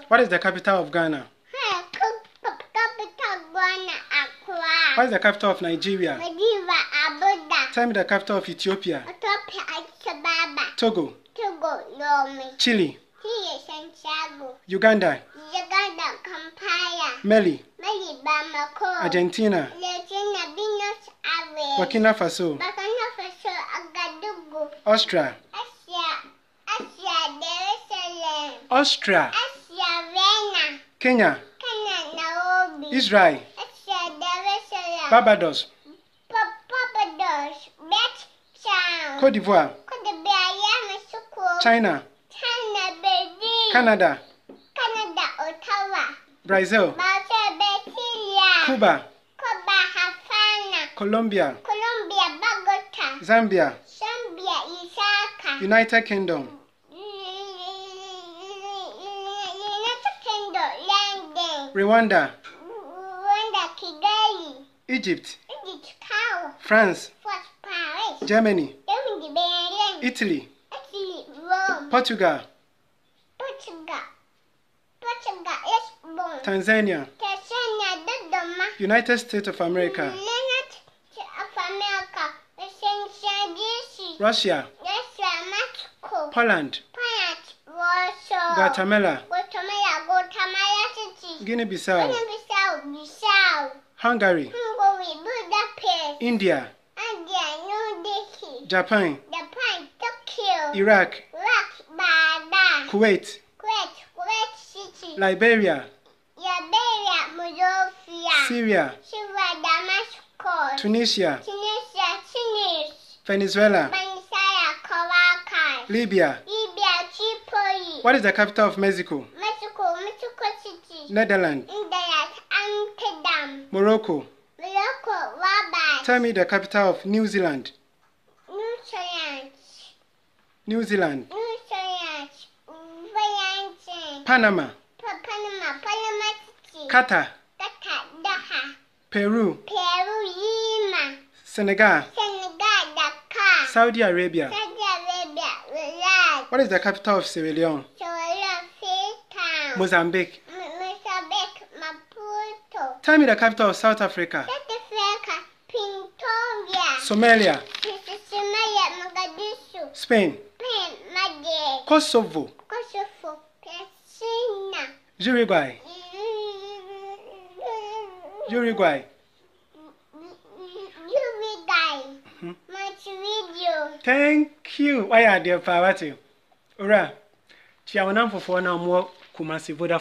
What is the capital of Ghana? What is the capital of Nigeria? Tell me the capital of Ethiopia. Togo. Chile. Uganda. Mali. Argentina. Burkina Faso. Austria. Kenya. Israel. Barbados. Côte d'Ivoire. China. Canada. Brazil. Cuba. Colombia. Zambia. United Kingdom. Rwanda. Egypt. France. Germany. Italy. Portugal. Tanzania. United States of America. Russia. Poland. Guatemala. Guinea-Bissau. Hungary. India. Japan. Iraq. Kuwait. Liberia. Syria. Tunisia. Venezuela. Libya. What is the capital of Mexico? Netherlands. Morocco. Tell me the capital of New Zealand. New Zealand. Panama. Qatar. Peru. Senegal. Saudi Arabia. What is the capital of Sierra Leone? Mozambique. Tell me the capital of South Africa. Somalia. Spain. Kosovo. Uruguay. Thank you. Why are there power to? Ora. Chia wanam for na mo Kumasi Voda.